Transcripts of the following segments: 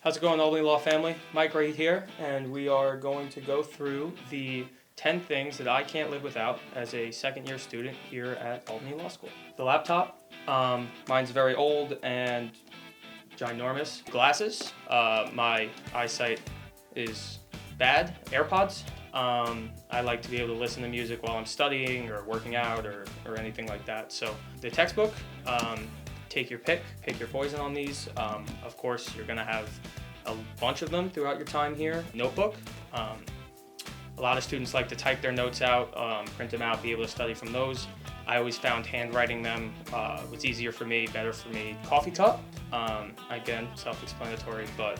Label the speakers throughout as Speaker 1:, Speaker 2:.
Speaker 1: How's it going, Albany Law family? Mike Reid here, and we are going to go through the 10 things that I can't live without as a second-year student here at Albany Law School. The laptop, mine's very old and ginormous. Glasses, my eyesight is bad. AirPods, I like to be able to listen to music while I'm studying or working out or anything like that. So the textbook, take your pick your poison on these. Of course, you're gonna have a bunch of them throughout your time here. Notebook, a lot of students like to type their notes out, print them out, be able to study from those. I always found handwriting them was easier for me, better for me. Coffee cup, again, self-explanatory, but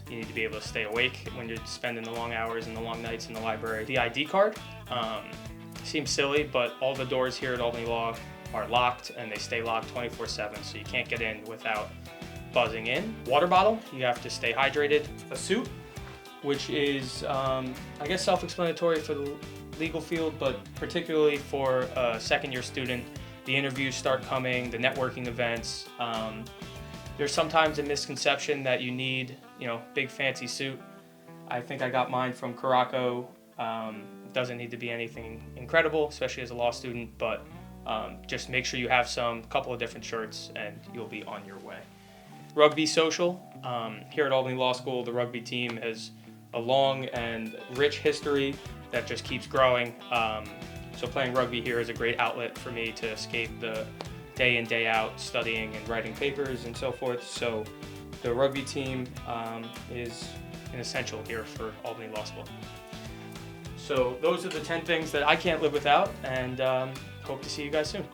Speaker 1: you need to be able to stay awake when you're spending the long hours and the long nights in the library. The ID card, seems silly, but all the doors here at Albany Law are locked and they stay locked 24/7, so you can't get in without buzzing in. Water bottle, you have to stay hydrated. A suit, which is, I guess, self-explanatory for the legal field, but particularly for a second-year student, the interviews start coming, the networking events. There's sometimes a misconception that you need, big fancy suit. I think I got mine from Caraco. It doesn't need to be anything incredible, especially as a law student, but just make sure you have couple of different shirts and you'll be on your way. Rugby Social, here at Albany Law School, the rugby team has a long and rich history that just keeps growing. So playing rugby here is a great outlet for me to escape the day in, day out studying and writing papers and so forth. So the rugby team is an essential here for Albany Law School. So those are the 10 things that I can't live without, and hope to see you guys soon.